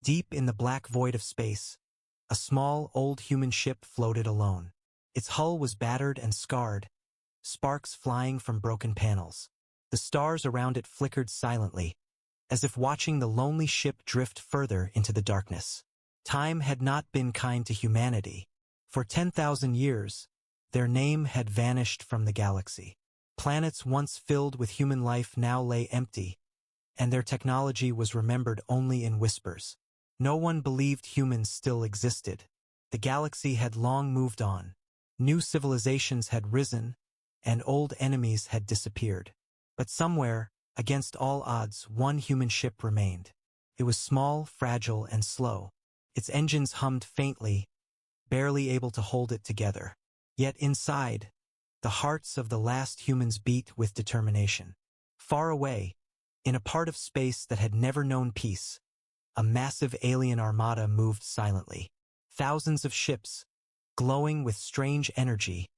Deep in the black void of space, a small, old human ship floated alone. Its hull was battered and scarred, sparks flying from broken panels. The stars around it flickered silently, as if watching the lonely ship drift further into the darkness. Time had not been kind to humanity. For 10,000 years, their name had vanished from the galaxy. Planets once filled with human life now lay empty, and their technology was remembered only in whispers. No one believed humans still existed. The galaxy had long moved on. New civilizations had risen, and old enemies had disappeared. But somewhere, against all odds, one human ship remained. It was small, fragile, and slow. Its engines hummed faintly, barely able to hold it together. Yet inside, the hearts of the last humans beat with determination. Far away, in a part of space that had never known peace, a massive alien armada moved silently. Thousands of ships, glowing with strange energy,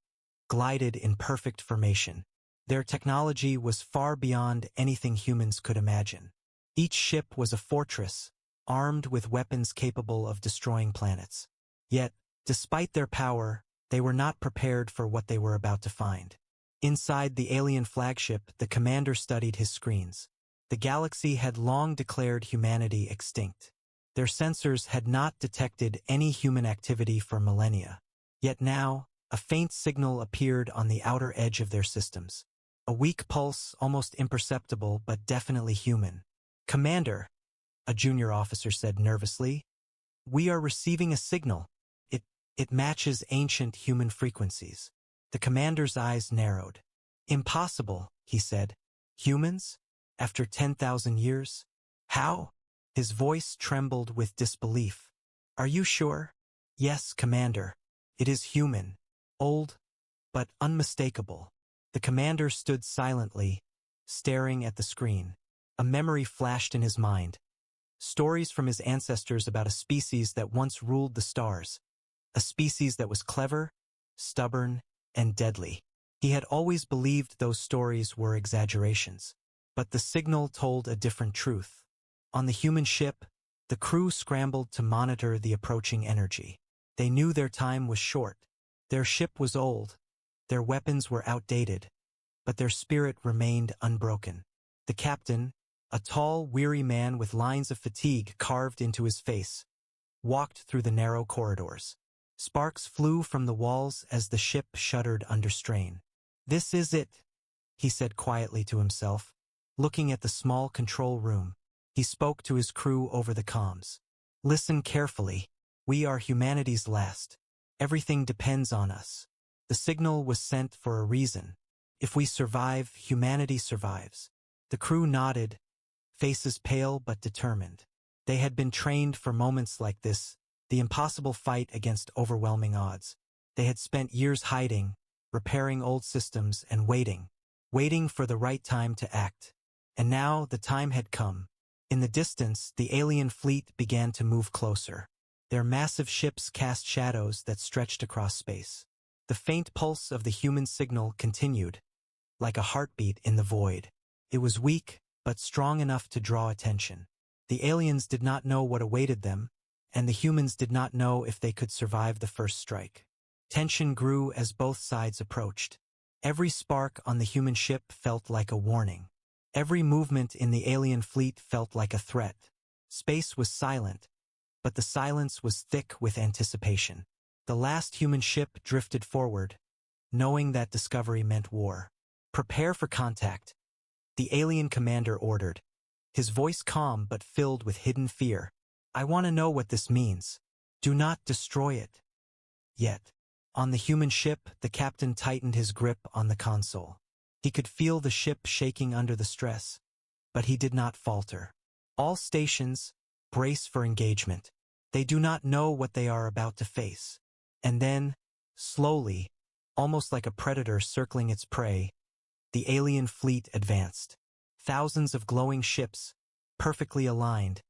glided in perfect formation. Their technology was far beyond anything humans could imagine. Each ship was a fortress, armed with weapons capable of destroying planets. Yet, despite their power, they were not prepared for what they were about to find. Inside the alien flagship, the commander studied his screens. The galaxy had long declared humanity extinct. Their sensors had not detected any human activity for millennia. Yet now, a faint signal appeared on the outer edge of their systems. A weak pulse, almost imperceptible, but definitely human. "Commander," a junior officer said nervously, "we are receiving a signal. It matches ancient human frequencies." The commander's eyes narrowed. "Impossible," he said. "Humans? After 10,000 years? How?" His voice trembled with disbelief. "Are you sure?" "Yes, Commander. It is human. Old, but unmistakable." The commander stood silently, staring at the screen. A memory flashed in his mind. Stories from his ancestors about a species that once ruled the stars. A species that was clever, stubborn, and deadly. He had always believed those stories were exaggerations. But the signal told a different truth. On the human ship, the crew scrambled to monitor the approaching energy. They knew their time was short. Their ship was old. Their weapons were outdated. But their spirit remained unbroken. The captain, a tall, weary man with lines of fatigue carved into his face, walked through the narrow corridors. Sparks flew from the walls as the ship shuddered under strain. "This is it," he said quietly to himself. Looking at the small control room, he spoke to his crew over the comms. "Listen carefully. We are humanity's last. Everything depends on us. The signal was sent for a reason. If we survive, humanity survives." The crew nodded, faces pale but determined. They had been trained for moments like this, the impossible fight against overwhelming odds. They had spent years hiding, repairing old systems, and waiting for the right time to act. And now the time had come. In the distance, the alien fleet began to move closer. Their massive ships cast shadows that stretched across space. The faint pulse of the human signal continued, like a heartbeat in the void. It was weak, but strong enough to draw attention. The aliens did not know what awaited them, and the humans did not know if they could survive the first strike. Tension grew as both sides approached. Every spark on the human ship felt like a warning. Every movement in the alien fleet felt like a threat. Space was silent, but the silence was thick with anticipation. The last human ship drifted forward, knowing that discovery meant war. "Prepare for contact," the alien commander ordered, his voice calm but filled with hidden fear. "I want to know what this means. Do not destroy it." Yet, on the human ship, the captain tightened his grip on the console. He could feel the ship shaking under the stress, but he did not falter. "All stations, brace for engagement. They do not know what they are about to face." And then, slowly, almost like a predator circling its prey, the alien fleet advanced. Thousands of glowing ships, perfectly aligned,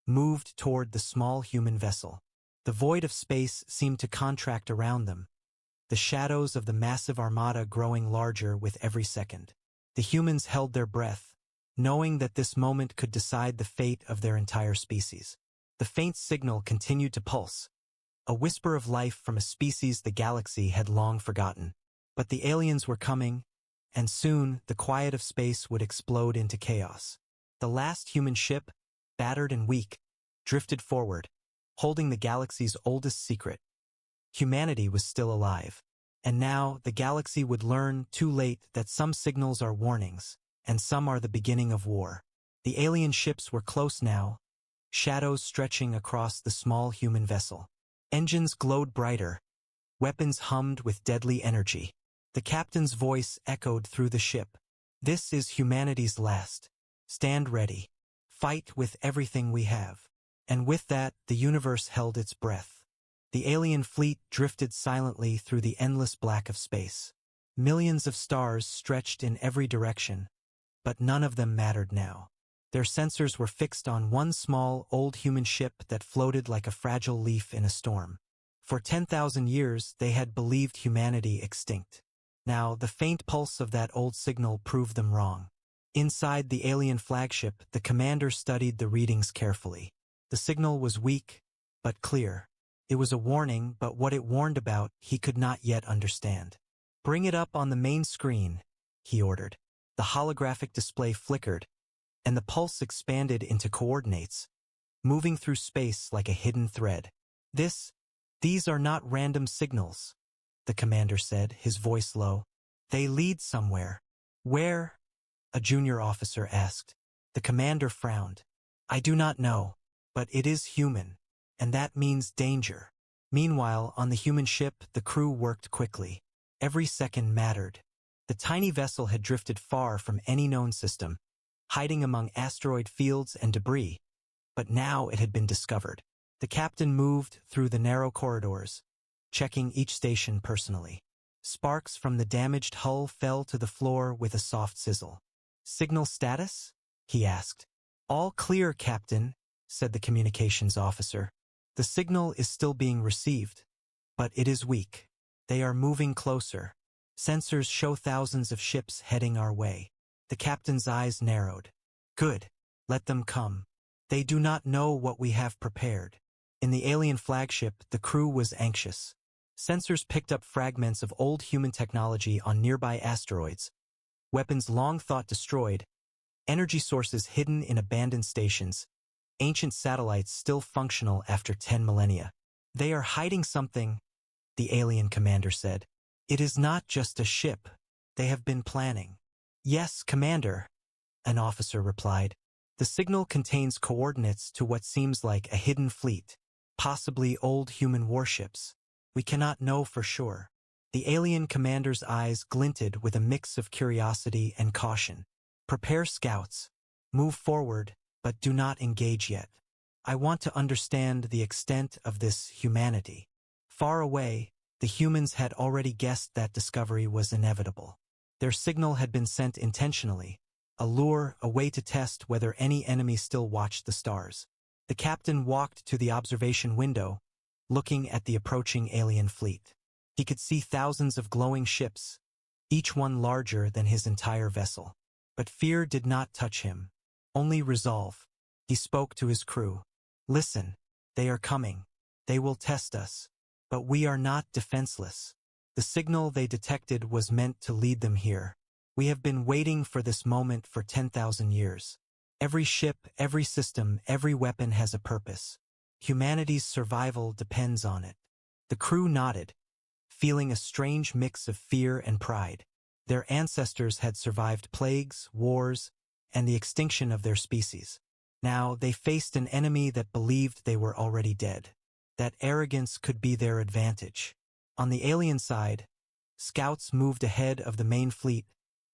moved toward the small human vessel. The void of space seemed to contract around them, the shadows of the massive armada growing larger with every second. The humans held their breath, knowing that this moment could decide the fate of their entire species. The faint signal continued to pulse, a whisper of life from a species the galaxy had long forgotten. But the aliens were coming, and soon the quiet of space would explode into chaos. The last human ship, battered and weak, drifted forward, holding the galaxy's oldest secret. Humanity was still alive. And now the galaxy would learn, too late, that some signals are warnings, and some are the beginning of war. The alien ships were close now, shadows stretching across the small human vessel. Engines glowed brighter, weapons hummed with deadly energy. The captain's voice echoed through the ship. "This is humanity's last. Stand ready. Fight with everything we have." And with that, the universe held its breath. The alien fleet drifted silently through the endless black of space. Millions of stars stretched in every direction, but none of them mattered now. Their sensors were fixed on one small, old human ship that floated like a fragile leaf in a storm. For 10,000 years, they had believed humanity extinct. Now, the faint pulse of that old signal proved them wrong. Inside the alien flagship, the commander studied the readings carefully. The signal was weak, but clear. It was a warning, but what it warned about, he could not yet understand. "Bring it up on the main screen," he ordered. The holographic display flickered, and the pulse expanded into coordinates, moving through space like a hidden thread. These are not random signals," the commander said, his voice low. "They lead somewhere." "Where?" a junior officer asked. The commander frowned. "I do not know, but it is human, and that means danger." Meanwhile, on the human ship, the crew worked quickly. Every second mattered. The tiny vessel had drifted far from any known system, hiding among asteroid fields and debris, but now it had been discovered. The captain moved through the narrow corridors, checking each station personally. Sparks from the damaged hull fell to the floor with a soft sizzle. "Signal status?" he asked. "All clear, Captain," said the communications officer. "The signal is still being received, but it is weak. They are moving closer. Sensors show thousands of ships heading our way." The captain's eyes narrowed. "Good. Let them come. They do not know what we have prepared." In the alien flagship, the crew was anxious. Sensors picked up fragments of old human technology on nearby asteroids, weapons long thought destroyed, energy sources hidden in abandoned stations, ancient satellites still functional after 10 millennia. "They are hiding something," the alien commander said. "It is not just a ship. They have been planning." "Yes, Commander," an officer replied. "The signal contains coordinates to what seems like a hidden fleet, possibly old human warships. We cannot know for sure." The alien commander's eyes glinted with a mix of curiosity and caution. "Prepare scouts. Move forward, but do not engage yet. I want to understand the extent of this humanity." Far away, the humans had already guessed that discovery was inevitable. Their signal had been sent intentionally, a lure, a way to test whether any enemy still watched the stars. The captain walked to the observation window, looking at the approaching alien fleet. He could see thousands of glowing ships, each one larger than his entire vessel. But fear did not touch him, only resolve. He spoke to his crew. "Listen, they are coming. They will test us. But we are not defenseless. The signal they detected was meant to lead them here. We have been waiting for this moment for 10,000 years. Every ship, every system, every weapon has a purpose. Humanity's survival depends on it." The crew nodded, feeling a strange mix of fear and pride. Their ancestors had survived plagues, wars, and the extinction of their species. Now they faced an enemy that believed they were already dead. That arrogance could be their advantage. On the alien side, scouts moved ahead of the main fleet,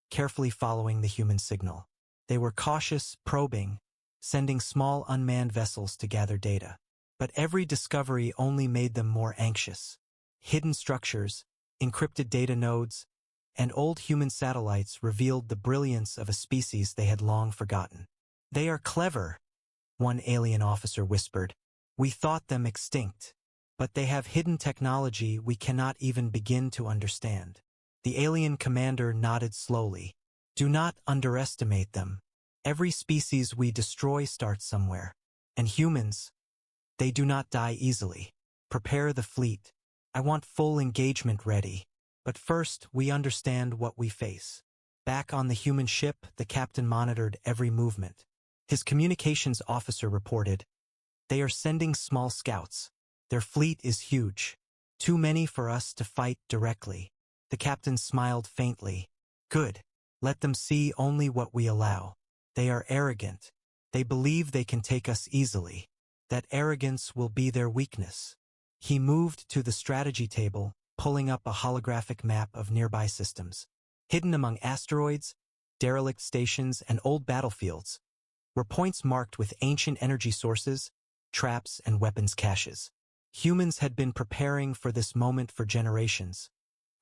carefully following the human signal. They were cautious, probing, sending small unmanned vessels to gather data. But every discovery only made them more anxious. Hidden structures, encrypted data nodes, and old human satellites revealed the brilliance of a species they had long forgotten. "They are clever," one alien officer whispered. "We thought them extinct. But they have hidden technology we cannot even begin to understand." The alien commander nodded slowly. "Do not underestimate them. Every species we destroy starts somewhere. And humans, They do not die easily. Prepare the fleet. I want full engagement ready. But first, we understand what we face. Back on the human ship, the captain monitored every movement. His communications officer reported, "They are sending small scouts. Their fleet is huge. Too many for us to fight directly." The captain smiled faintly. "Good. Let them see only what we allow. They are arrogant. They believe they can take us easily. That arrogance will be their weakness." He moved to the strategy table, pulling up a holographic map of nearby systems. Hidden among asteroids, derelict stations, and old battlefields were points marked with ancient energy sources, traps, and weapons caches. Humans had been preparing for this moment for generations,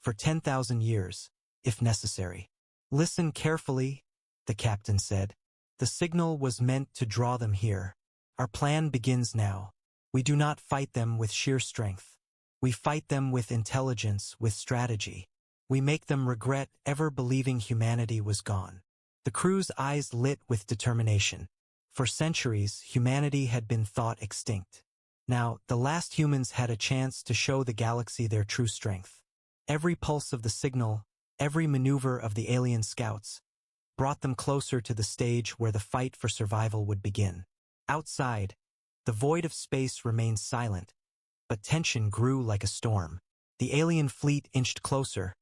for 10,000 years, if necessary. "Listen carefully," the captain said. "The signal was meant to draw them here. Our plan begins now. We do not fight them with sheer strength. We fight them with intelligence, with strategy. We make them regret ever believing humanity was gone." The crew's eyes lit with determination. For centuries, humanity had been thought extinct. Now, the last humans had a chance to show the galaxy their true strength. Every pulse of the signal, every maneuver of the alien scouts, brought them closer to the stage where the fight for survival would begin. Outside, the void of space remained silent, but tension grew like a storm. The alien fleet inched closer,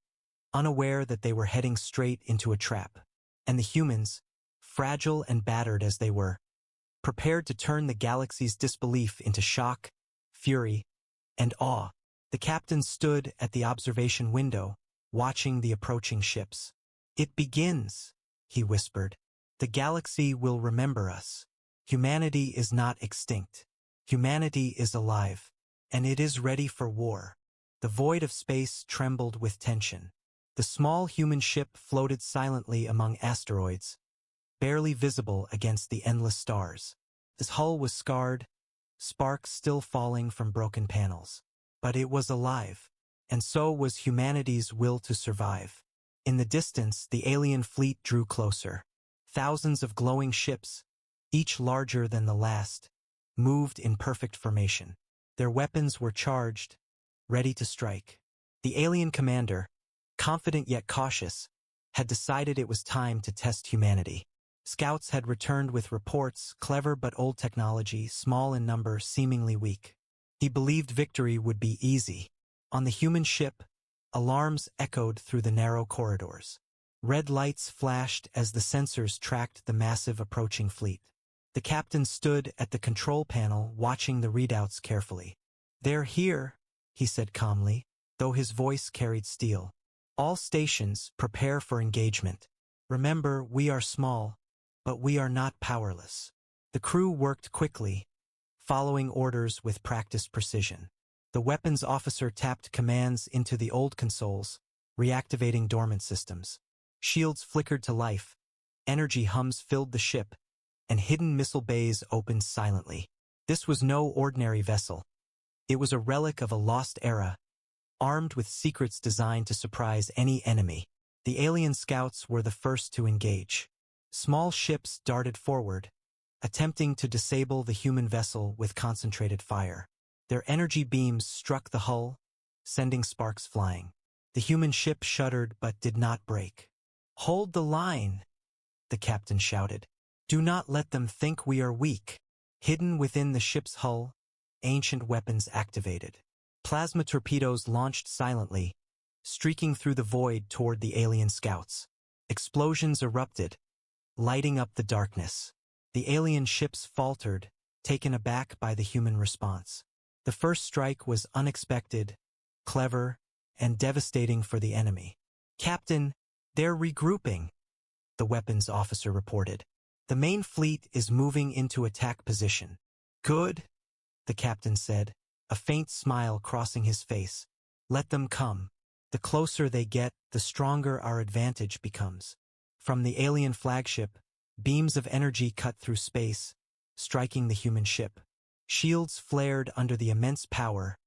unaware that they were heading straight into a trap. And the humans, fragile and battered as they were, prepared to turn the galaxy's disbelief into shock, fury, and awe. The captain stood at the observation window, watching the approaching ships. "It begins," he whispered. "The galaxy will remember us. Humanity is not extinct. Humanity is alive, and it is ready for war." The void of space trembled with tension. The small human ship floated silently among asteroids, barely visible against the endless stars. Its hull was scarred, sparks still falling from broken panels. But it was alive, and so was humanity's will to survive. In the distance, the alien fleet drew closer. Thousands of glowing ships, each larger than the last, moved in perfect formation. Their weapons were charged, ready to strike. The alien commander, confident yet cautious, had decided it was time to test humanity. Scouts had returned with reports, clever but old technology, small in number, seemingly weak. He believed victory would be easy. On the human ship, alarms echoed through the narrow corridors. Red lights flashed as the sensors tracked the massive approaching fleet. The captain stood at the control panel, watching the readouts carefully. "They're here," he said calmly, though his voice carried steel. "All stations, prepare for engagement. Remember, we are small, but we are not powerless." The crew worked quickly, following orders with practiced precision. The weapons officer tapped commands into the old consoles, reactivating dormant systems. Shields flickered to life, energy hums filled the ship, and hidden missile bays opened silently. This was no ordinary vessel. It was a relic of a lost era, armed with secrets designed to surprise any enemy. The alien scouts were the first to engage. Small ships darted forward, attempting to disable the human vessel with concentrated fire. Their energy beams struck the hull, sending sparks flying. The human ship shuddered but did not break. "Hold the line," the captain shouted. "Do not let them think we are weak." Hidden within the ship's hull, ancient weapons activated. Plasma torpedoes launched silently, streaking through the void toward the alien scouts. Explosions erupted, lighting up the darkness. The alien ships faltered, taken aback by the human response. The first strike was unexpected, clever, and devastating for the enemy. "Captain, they're regrouping," the weapons officer reported. "The main fleet is moving into attack position." "Good," the captain said, a faint smile crossing his face. "Let them come. The closer they get, the stronger our advantage becomes." From the alien flagship, beams of energy cut through space, striking the human ship. Shields flared under the immense power,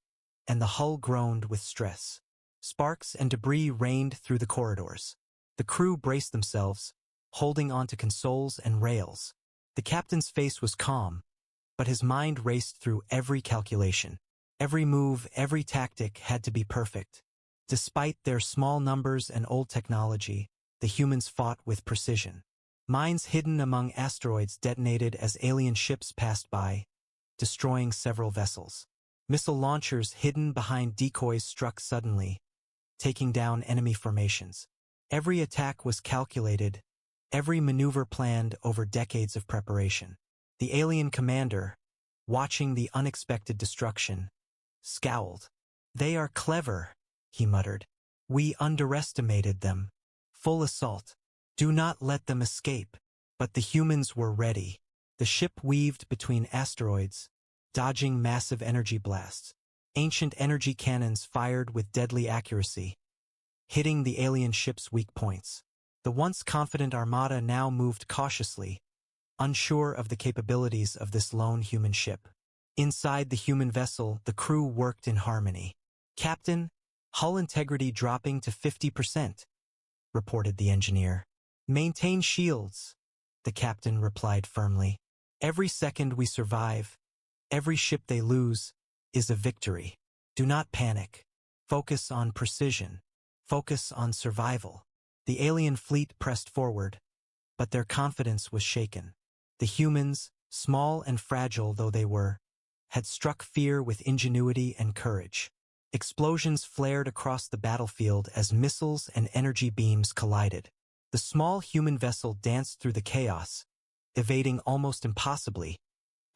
and the hull groaned with stress. Sparks and debris rained through the corridors. The crew braced themselves, holding onto consoles and rails. The captain's face was calm, but his mind raced through every calculation. Every move, every tactic had to be perfect. Despite their small numbers and old technology, the humans fought with precision. Mines hidden among asteroids detonated as alien ships passed by, destroying several vessels. Missile launchers hidden behind decoys struck suddenly, taking down enemy formations. Every attack was calculated, every maneuver planned over decades of preparation. The alien commander, watching the unexpected destruction, scowled. "They are clever," he muttered. "We underestimated them. Full assault. Do not let them escape." But the humans were ready. The ship weaved between asteroids, dodging massive energy blasts. Ancient energy cannons fired with deadly accuracy, hitting the alien ship's weak points. The once confident armada now moved cautiously, unsure of the capabilities of this lone human ship. Inside the human vessel, the crew worked in harmony. "Captain, hull integrity dropping to 50%, reported the engineer. "Maintain shields," the captain replied firmly. "Every second we survive, every ship they lose, is a victory. Do not panic. Focus on precision. Focus on survival." The alien fleet pressed forward, but their confidence was shaken. The humans, small and fragile though they were, had struck fear with ingenuity and courage. Explosions flared across the battlefield as missiles and energy beams collided. The small human vessel danced through the chaos, evading almost impossibly,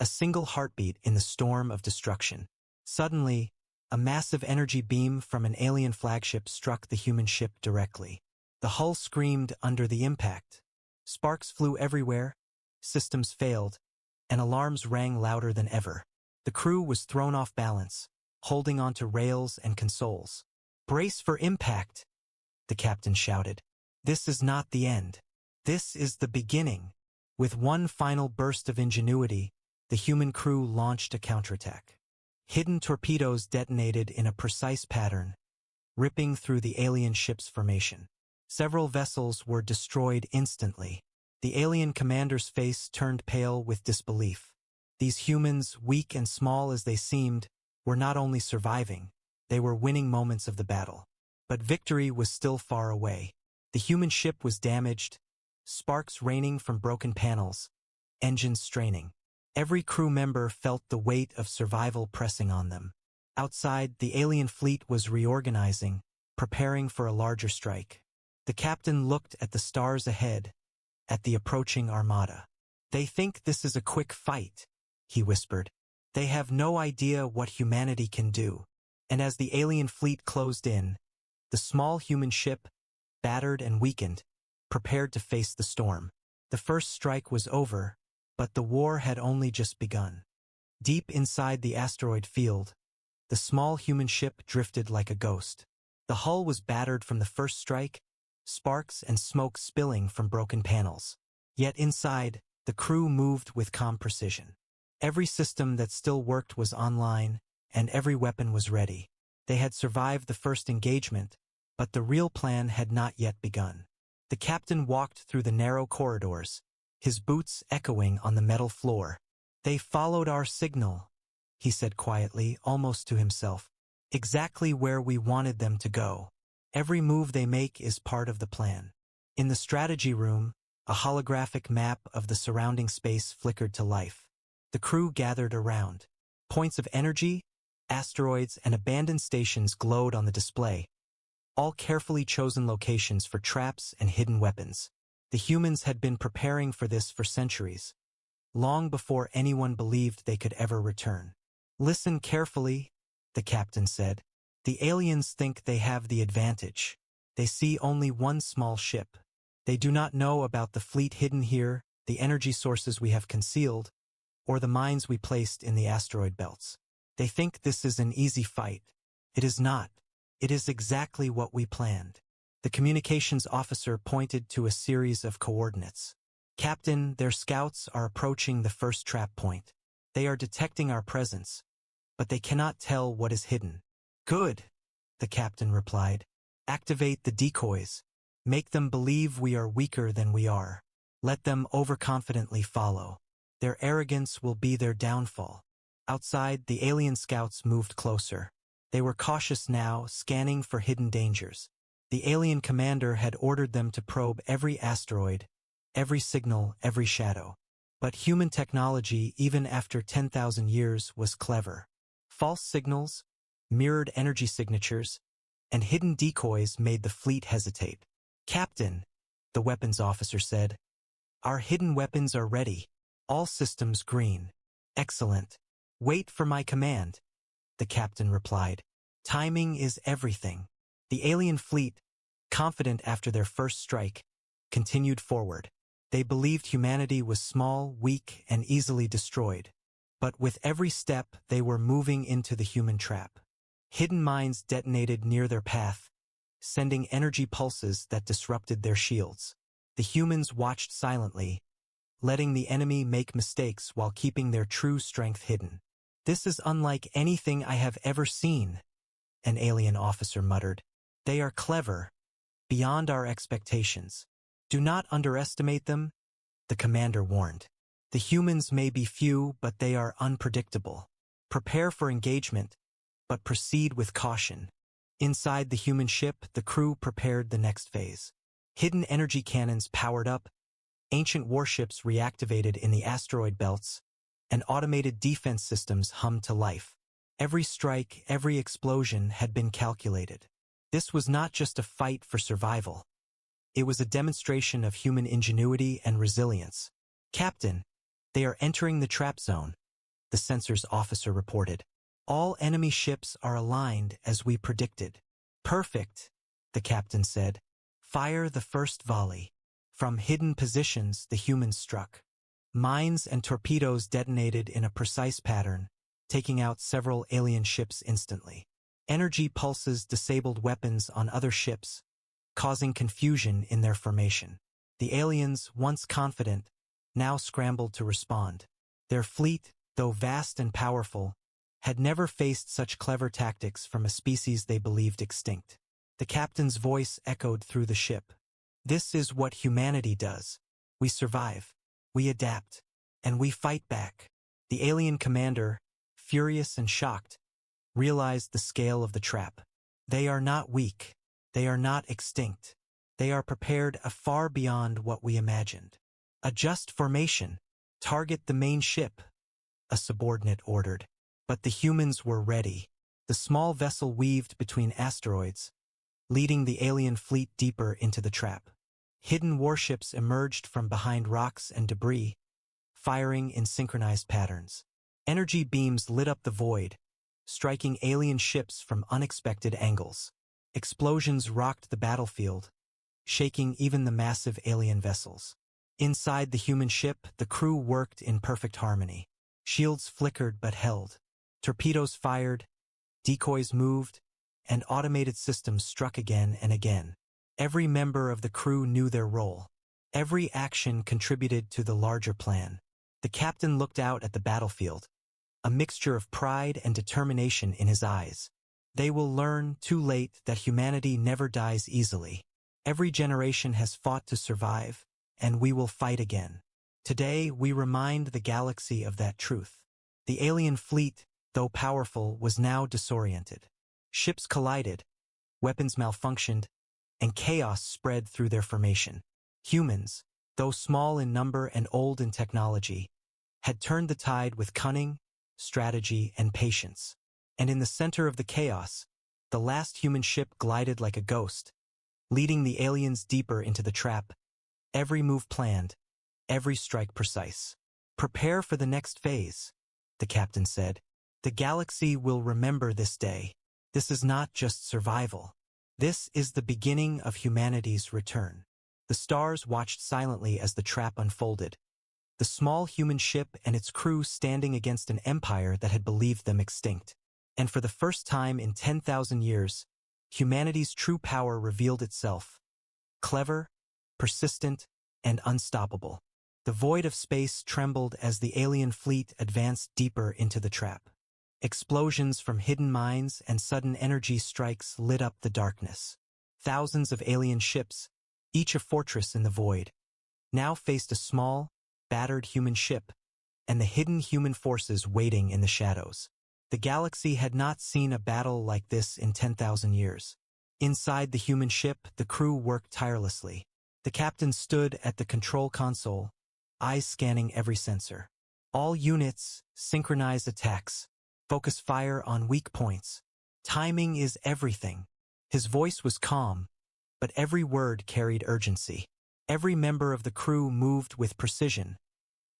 a single heartbeat in the storm of destruction. Suddenly, a massive energy beam from an alien flagship struck the human ship directly. The hull screamed under the impact. Sparks flew everywhere, systems failed, and alarms rang louder than ever. The crew was thrown off balance, holding onto rails and consoles. "Brace for impact," the captain shouted. "This is not the end. This is the beginning." With one final burst of ingenuity, the human crew launched a counterattack. Hidden torpedoes detonated in a precise pattern, ripping through the alien ship's formation. Several vessels were destroyed instantly. The alien commander's face turned pale with disbelief. These humans, weak and small as they seemed, were not only surviving, they were winning moments of the battle. But victory was still far away. The human ship was damaged, sparks raining from broken panels, engines straining. Every crew member felt the weight of survival pressing on them. Outside, the alien fleet was reorganizing, preparing for a larger strike. The captain looked at the stars ahead, at the approaching armada. "They think this is a quick fight," he whispered. "They have no idea what humanity can do." And as the alien fleet closed in, the small human ship, battered and weakened, prepared to face the storm. The first strike was over, but the war had only just begun. Deep inside the asteroid field, the small human ship drifted like a ghost. The hull was battered from the first strike, sparks and smoke spilling from broken panels. Yet inside, the crew moved with calm precision. Every system that still worked was online, and every weapon was ready. They had survived the first engagement, but the real plan had not yet begun. The captain walked through the narrow corridors, his boots echoing on the metal floor. "They followed our signal," he said quietly, almost to himself. "Exactly where we wanted them to go. Every move they make is part of the plan." In the strategy room, a holographic map of the surrounding space flickered to life. The crew gathered around. Points of energy, asteroids, and abandoned stations glowed on the display, all carefully chosen locations for traps and hidden weapons. The humans had been preparing for this for centuries, long before anyone believed they could ever return. "Listen carefully," the captain said. "The aliens think they have the advantage. They see only one small ship. They do not know about the fleet hidden here, the energy sources we have concealed, or the mines we placed in the asteroid belts. They think this is an easy fight. It is not. It is exactly what we planned." The communications officer pointed to a series of coordinates. "Captain, their scouts are approaching the first trap point. They are detecting our presence, but they cannot tell what is hidden." "Good," the captain replied. "Activate the decoys. Make them believe we are weaker than we are. Let them overconfidently follow." Their arrogance will be their downfall. Outside, the alien scouts moved closer. They were cautious now, scanning for hidden dangers. The alien commander had ordered them to probe every asteroid, every signal, every shadow. But human technology, even after 10,000 years, was clever. False signals, mirrored energy signatures, and hidden decoys made the fleet hesitate. "Captain," the weapons officer said, "our hidden weapons are ready. All systems green." "Excellent. Wait for my command," the captain replied. "Timing is everything." The alien fleet, confident after their first strike, continued forward. They believed humanity was small, weak, and easily destroyed. But with every step, they were moving into the human trap. Hidden mines detonated near their path, sending energy pulses that disrupted their shields. The humans watched silently, letting the enemy make mistakes while keeping their true strength hidden. "This is unlike anything I have ever seen," an alien officer muttered. "They are clever, beyond our expectations. Do not underestimate them," the commander warned. "The humans may be few, but they are unpredictable. Prepare for engagement, but proceed with caution." Inside the human ship, the crew prepared the next phase. Hidden energy cannons powered up, ancient warships reactivated in the asteroid belts, and automated defense systems hummed to life. Every strike, every explosion had been calculated. This was not just a fight for survival. It was a demonstration of human ingenuity and resilience. "Captain, they are entering the trap zone," the sensors officer reported. "All enemy ships are aligned as we predicted." "Perfect," the captain said. "Fire the first volley." From hidden positions, the humans struck. Mines and torpedoes detonated in a precise pattern, taking out several alien ships instantly. Energy pulses disabled weapons on other ships, causing confusion in their formation. The aliens, once confident, now scrambled to respond. Their fleet, though vast and powerful, had never faced such clever tactics from a species they believed extinct. The captain's voice echoed through the ship. "This is what humanity does. We survive, we adapt, and we fight back." The alien commander, furious and shocked, realized the scale of the trap. They are not weak. They are not extinct. They are prepared far beyond what we imagined. "Adjust formation. Target the main ship," a subordinate ordered. But the humans were ready. The small vessel weaved between asteroids, leading the alien fleet deeper into the trap. Hidden warships emerged from behind rocks and debris, firing in synchronized patterns. Energy beams lit up the void, striking alien ships from unexpected angles. Explosions rocked the battlefield, shaking even the massive alien vessels. Inside the human ship, the crew worked in perfect harmony. Shields flickered but held. Torpedoes fired, decoys moved, and automated systems struck again and again. Every member of the crew knew their role. Every action contributed to the larger plan. The captain looked out at the battlefield, a mixture of pride and determination in his eyes. They will learn, too late, that humanity never dies easily. Every generation has fought to survive, and we will fight again. Today, we remind the galaxy of that truth. The alien fleet, though powerful, was now disoriented. Ships collided, weapons malfunctioned, and chaos spread through their formation. Humans, though small in number and old in technology, had turned the tide with cunning, strategy, and patience. And in the center of the chaos, the last human ship glided like a ghost, leading the aliens deeper into the trap, every move planned, every strike precise. "Prepare for the next phase," the captain said. "The galaxy will remember this day. This is not just survival. This is the beginning of humanity's return." The stars watched silently as the trap unfolded, the small human ship and its crew standing against an empire that had believed them extinct. And for the first time in 10,000 years, humanity's true power revealed itself. Clever, persistent, and unstoppable. The void of space trembled as the alien fleet advanced deeper into the trap. Explosions from hidden mines and sudden energy strikes lit up the darkness. Thousands of alien ships, each a fortress in the void, now faced a small, battered human ship and the hidden human forces waiting in the shadows. The galaxy had not seen a battle like this in 10,000 years. Inside the human ship, the crew worked tirelessly. The captain stood at the control console, eyes scanning every sensor. All units, synchronize attacks. Focus fire on weak points. Timing is everything. His voice was calm, but every word carried urgency. Every member of the crew moved with precision,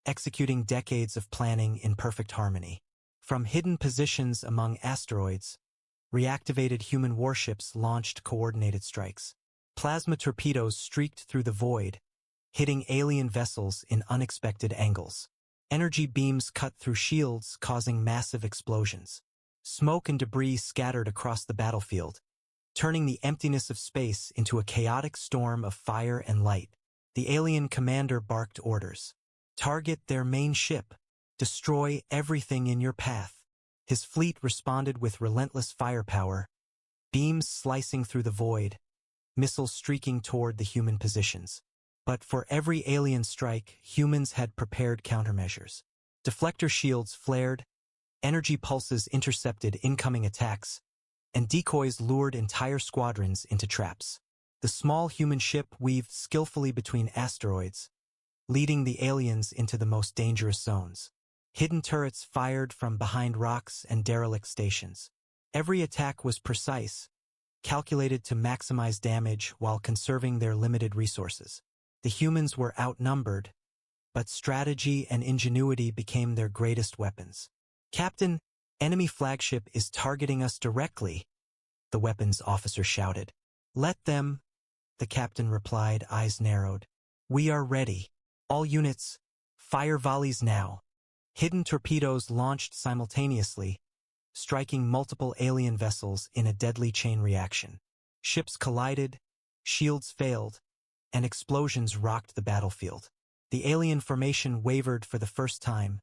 executing decades of planning in perfect harmony. From hidden positions among asteroids, reactivated human warships launched coordinated strikes. Plasma torpedoes streaked through the void, hitting alien vessels in unexpected angles. Energy beams cut through shields, causing massive explosions. Smoke and debris scattered across the battlefield, turning the emptiness of space into a chaotic storm of fire and light. The alien commander barked orders. Target their main ship. Destroy everything in your path. His fleet responded with relentless firepower, beams slicing through the void, missiles streaking toward the human positions. But for every alien strike, humans had prepared countermeasures. Deflector shields flared, energy pulses intercepted incoming attacks, and decoys lured entire squadrons into traps. The small human ship weaved skillfully between asteroids, leading the aliens into the most dangerous zones. Hidden turrets fired from behind rocks and derelict stations. Every attack was precise, calculated to maximize damage while conserving their limited resources. The humans were outnumbered, but strategy and ingenuity became their greatest weapons. "Captain, enemy flagship is targeting us directly," the weapons officer shouted. "Let them," the captain replied, eyes narrowed. "We are ready. All units, fire volleys now." Hidden torpedoes launched simultaneously, striking multiple alien vessels in a deadly chain reaction. Ships collided, shields failed, and explosions rocked the battlefield. The alien formation wavered for the first time,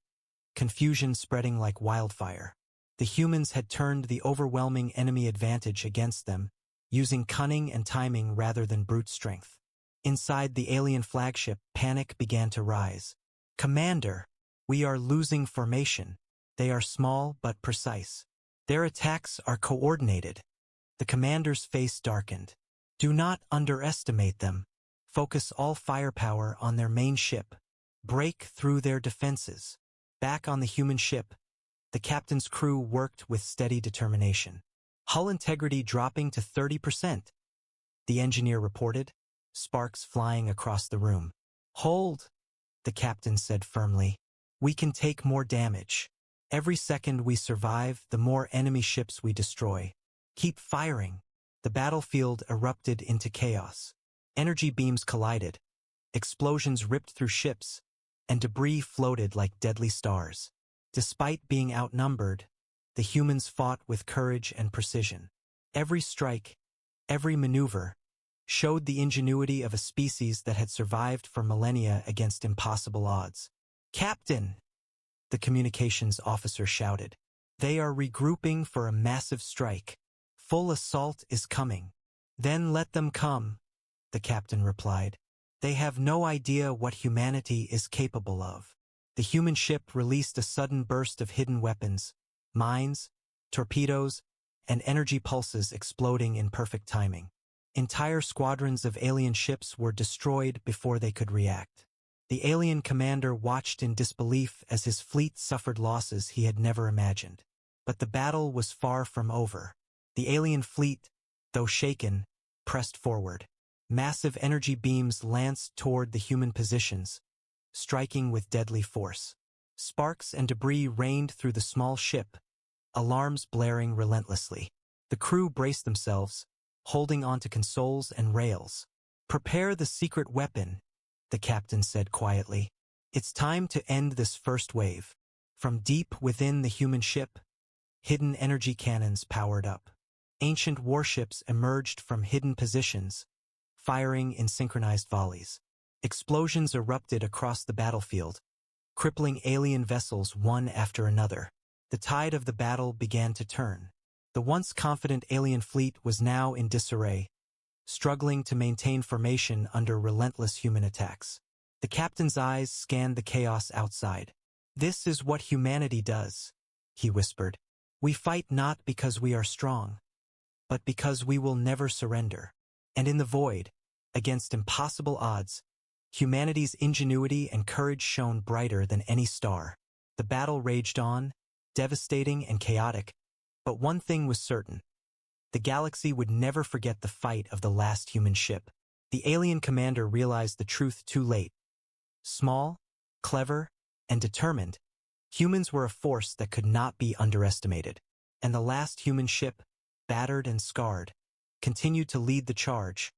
confusion spreading like wildfire. The humans had turned the overwhelming enemy advantage against them, using cunning and timing rather than brute strength. Inside the alien flagship, panic began to rise. "Commander, we are losing formation. They are small but precise. Their attacks are coordinated." The commander's face darkened. "Do not underestimate them. Focus all firepower on their main ship. Break through their defenses." Back on the human ship, the captain's crew worked with steady determination. Hull integrity dropping to 30%, the engineer reported, sparks flying across the room. "Hold," the captain said firmly. "We can take more damage. Every second we survive, the more enemy ships we destroy. Keep firing." The battlefield erupted into chaos. Energy beams collided, explosions ripped through ships, and debris floated like deadly stars. Despite being outnumbered, the humans fought with courage and precision. Every strike, every maneuver, showed the ingenuity of a species that had survived for millennia against impossible odds. "Captain," the communications officer shouted. "They are regrouping for a massive strike. Full assault is coming." "Then let them come," the captain replied. "They have no idea what humanity is capable of." The human ship released a sudden burst of hidden weapons, mines, torpedoes, and energy pulses exploding in perfect timing. Entire squadrons of alien ships were destroyed before they could react. The alien commander watched in disbelief as his fleet suffered losses he had never imagined. But the battle was far from over. The alien fleet, though shaken, pressed forward. Massive energy beams lanced toward the human positions, striking with deadly force. Sparks and debris rained through the small ship, alarms blaring relentlessly. The crew braced themselves, holding onto consoles and rails. "Prepare the secret weapon," the captain said quietly. "It's time to end this first wave." From deep within the human ship, hidden energy cannons powered up. Ancient warships emerged from hidden positions, firing in synchronized volleys. Explosions erupted across the battlefield, crippling alien vessels one after another. The tide of the battle began to turn. The once confident alien fleet was now in disarray, struggling to maintain formation under relentless human attacks. The captain's eyes scanned the chaos outside. "This is what humanity does," he whispered. "We fight not because we are strong, but because we will never surrender." And in the void, against impossible odds, humanity's ingenuity and courage shone brighter than any star. The battle raged on, devastating and chaotic, but one thing was certain. The galaxy would never forget the fight of the last human ship. The alien commander realized the truth too late. Small, clever, and determined, humans were a force that could not be underestimated. And the last human ship, battered and scarred, continued to lead the charge,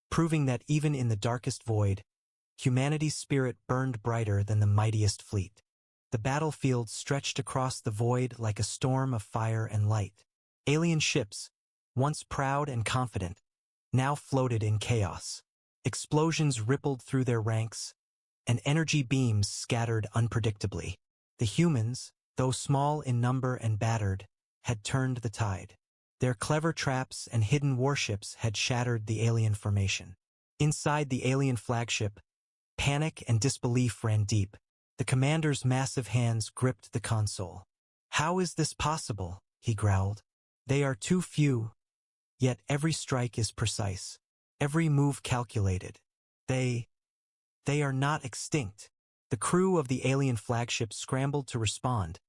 proving that even in the darkest void, humanity's spirit burned brighter than the mightiest fleet. The battlefield stretched across the void like a storm of fire and light. Alien ships, once proud and confident, now floated in chaos. Explosions rippled through their ranks, and energy beams scattered unpredictably. The humans, though small in number and battered, had turned the tide. Their clever traps and hidden warships had shattered the alien formation. Inside the alien flagship, panic and disbelief ran deep. The commander's massive hands gripped the console. "How is this possible?" he growled. "They are too few, yet every strike is precise, every move calculated. They are not extinct." The crew of the alien flagship scrambled to respond,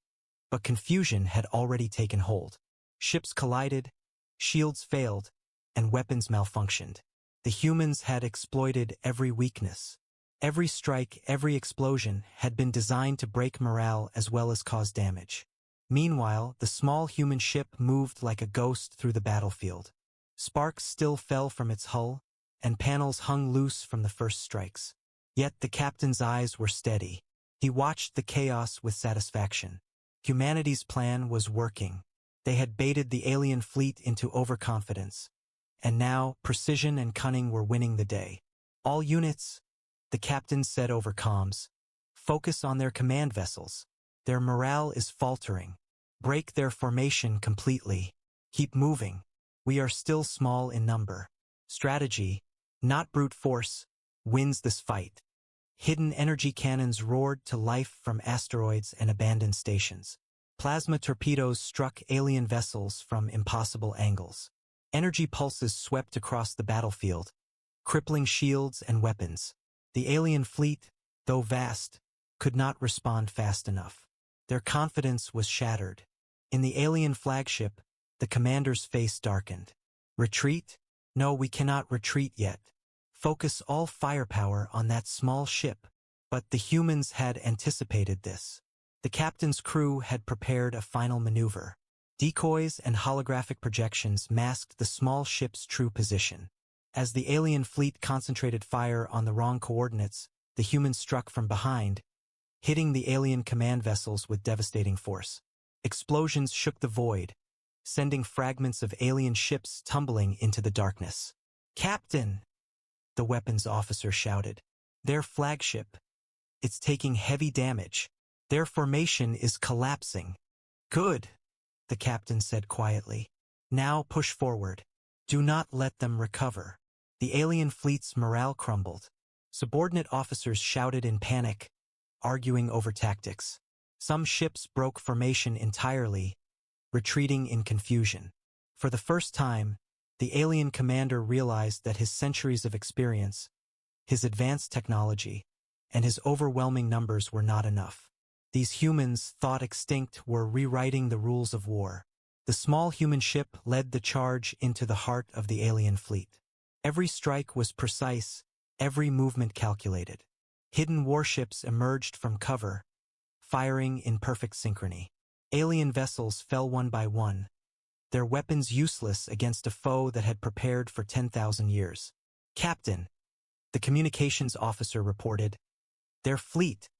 but confusion had already taken hold. Ships collided, shields failed, and weapons malfunctioned. The humans had exploited every weakness. Every strike, every explosion had been designed to break morale as well as cause damage. Meanwhile, the small human ship moved like a ghost through the battlefield. Sparks still fell from its hull, and panels hung loose from the first strikes. Yet the captain's eyes were steady. He watched the chaos with satisfaction. Humanity's plan was working. They had baited the alien fleet into overconfidence, and now precision and cunning were winning the day. "All units," the captain said over comms, "focus on their command vessels. Their morale is faltering. Break their formation completely. Keep moving. We are still small in number. Strategy, not brute force, wins this fight." Hidden energy cannons roared to life from asteroids and abandoned stations. Plasma torpedoes struck alien vessels from impossible angles. Energy pulses swept across the battlefield, crippling shields and weapons. The alien fleet, though vast, could not respond fast enough. Their confidence was shattered. In the alien flagship, the commander's face darkened. "Retreat? No, we cannot retreat yet. Focus all firepower on that small ship." But the humans had anticipated this. The captain's crew had prepared a final maneuver. Decoys and holographic projections masked the small ship's true position. As the alien fleet concentrated fire on the wrong coordinates, the humans struck from behind, hitting the alien command vessels with devastating force. Explosions shook the void, sending fragments of alien ships tumbling into the darkness. "Captain!" the weapons officer shouted. "Their flagship. It's taking heavy damage. Their formation is collapsing." "Good," the captain said quietly. "Now push forward. Do not let them recover." The alien fleet's morale crumbled. Subordinate officers shouted in panic, arguing over tactics. Some ships broke formation entirely, retreating in confusion. For the first time, the alien commander realized that his centuries of experience, his advanced technology, and his overwhelming numbers were not enough. These humans, thought extinct, were rewriting the rules of war. The small human ship led the charge into the heart of the alien fleet. Every strike was precise, every movement calculated. Hidden warships emerged from cover, firing in perfect synchrony. Alien vessels fell one by one, their weapons useless against a foe that had prepared for 10,000 years. "Captain," the communications officer reported, "their fleet.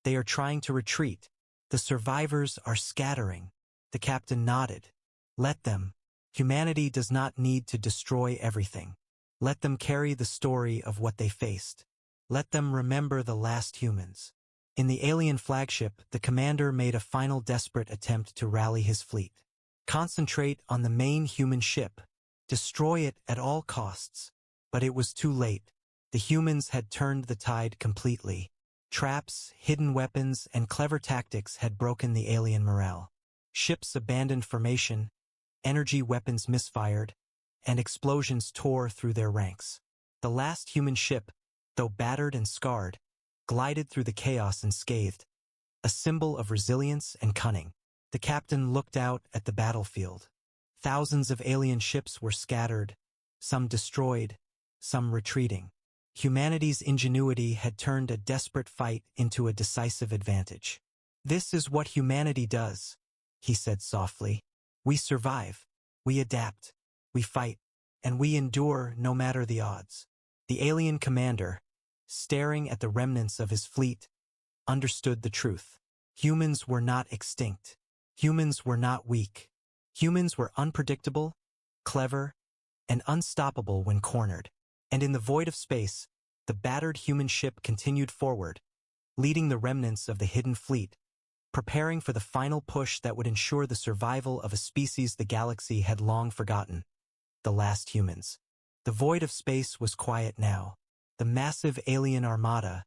They are trying to retreat. The survivors are scattering." The captain nodded. "Let them. Humanity does not need to destroy everything. Let them carry the story of what they faced. Let them remember the last humans." In the alien flagship, the commander made a final desperate attempt to rally his fleet. Concentrate on the main human ship. Destroy it at all costs. But it was too late. The humans had turned the tide completely. Traps, hidden weapons, and clever tactics had broken the alien morale. Ships abandoned formation, energy weapons misfired, and explosions tore through their ranks. The last human ship, though battered and scarred, glided through the chaos unscathed, a symbol of resilience and cunning. The captain looked out at the battlefield. Thousands of alien ships were scattered, some destroyed, some retreating. Humanity's ingenuity had turned a desperate fight into a decisive advantage. "This is what humanity does," he said softly. "We survive, we adapt, we fight, and we endure no matter the odds." The alien commander, staring at the remnants of his fleet, understood the truth. Humans were not extinct. Humans were not weak. Humans were unpredictable, clever, and unstoppable when cornered. And in the void of space, the battered human ship continued forward, leading the remnants of the hidden fleet, preparing for the final push that would ensure the survival of a species the galaxy had long forgotten: the last humans. The void of space was quiet now. The massive alien armada,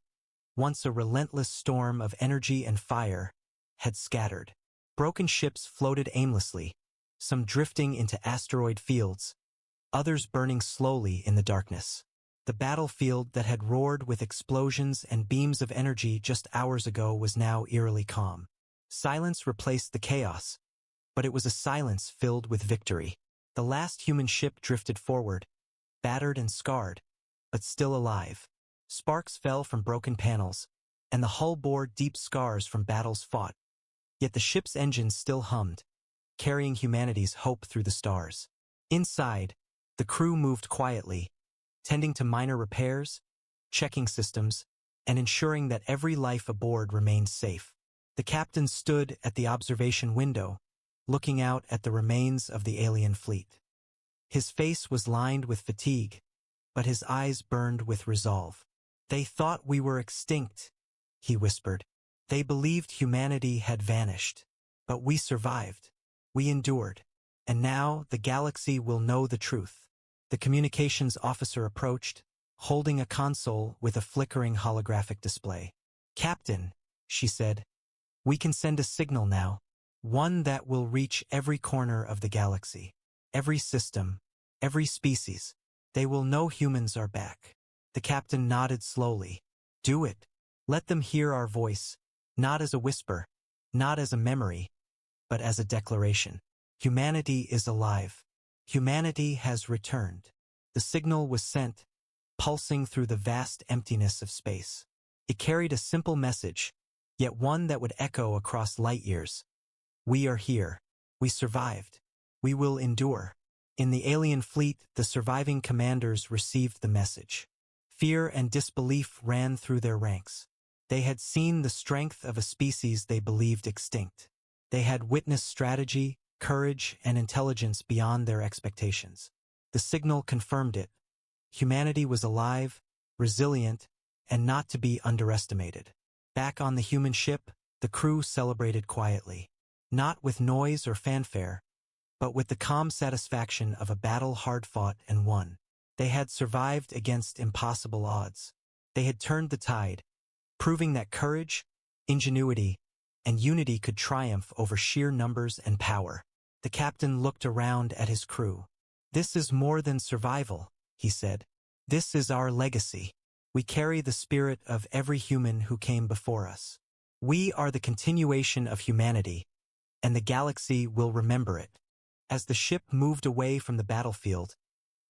once a relentless storm of energy and fire, had scattered. Broken ships floated aimlessly, some drifting into asteroid fields, others burning slowly in the darkness. The battlefield that had roared with explosions and beams of energy just hours ago was now eerily calm. Silence replaced the chaos, but it was a silence filled with victory. The last human ship drifted forward, battered and scarred, but still alive. Sparks fell from broken panels, and the hull bore deep scars from battles fought. Yet the ship's engines still hummed, carrying humanity's hope through the stars. Inside, the crew moved quietly, tending to minor repairs, checking systems, and ensuring that every life aboard remained safe. The captain stood at the observation window, looking out at the remains of the alien fleet. His face was lined with fatigue, but his eyes burned with resolve. "They thought we were extinct," he whispered. "They believed humanity had vanished. But we survived. We endured. And now the galaxy will know the truth." The communications officer approached, holding a console with a flickering holographic display. "Captain," she said, "we can send a signal now. One that will reach every corner of the galaxy. Every system, every species. They will know humans are back." The captain nodded slowly. "Do it. Let them hear our voice, not as a whisper, not as a memory, but as a declaration. Humanity is alive. Humanity has returned." The signal was sent, pulsing through the vast emptiness of space. It carried a simple message, yet one that would echo across light years. "We are here. We survived. We will endure." In the alien fleet, the surviving commanders received the message. Fear and disbelief ran through their ranks. They had seen the strength of a species they believed extinct. They had witnessed strategy, courage, and intelligence beyond their expectations. The signal confirmed it. Humanity was alive, resilient, and not to be underestimated. Back on the human ship, the crew celebrated quietly. Not with noise or fanfare, but with the calm satisfaction of a battle hard-fought and won. They had survived against impossible odds. They had turned the tide, proving that courage, ingenuity, and unity could triumph over sheer numbers and power. The captain looked around at his crew. "This is more than survival," he said. "This is our legacy. We carry the spirit of every human who came before us. We are the continuation of humanity, and the galaxy will remember it." As the ship moved away from the battlefield,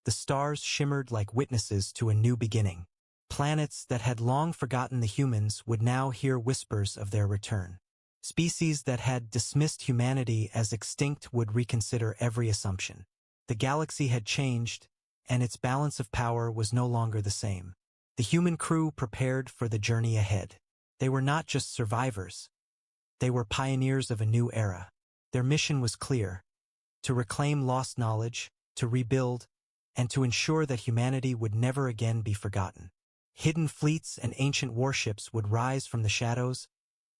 the stars shimmered like witnesses to a new beginning. Planets that had long forgotten the humans would now hear whispers of their return. Species that had dismissed humanity as extinct would reconsider every assumption. The galaxy had changed, and its balance of power was no longer the same. The human crew prepared for the journey ahead. They were not just survivors. They were pioneers of a new era. Their mission was clear: to reclaim lost knowledge, to rebuild, and to ensure that humanity would never again be forgotten. Hidden fleets and ancient warships would rise from the shadows,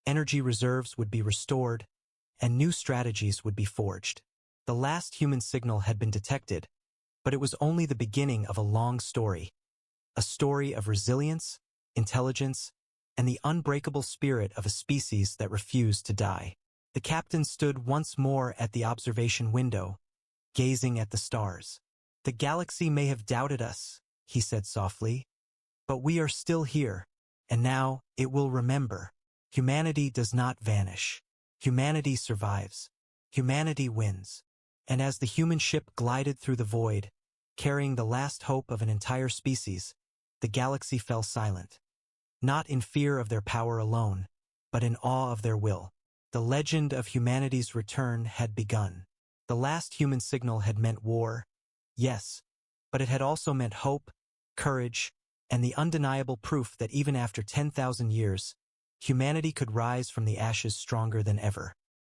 energy reserves would be restored, and new strategies would be forged. The last human signal had been detected, but it was only the beginning of a long story. A story of resilience, intelligence, and the unbreakable spirit of a species that refused to die. The captain stood once more at the observation window, gazing at the stars. "The galaxy may have doubted us," he said softly, "but we are still here, and now it will remember. Humanity does not vanish. Humanity survives. Humanity wins." And as the human ship glided through the void, carrying the last hope of an entire species, the galaxy fell silent. Not in fear of their power alone, but in awe of their will. The legend of humanity's return had begun. The last human signal had meant war, yes, but it had also meant hope, courage, and the undeniable proof that even after 10,000 years, humanity could rise from the ashes stronger than ever.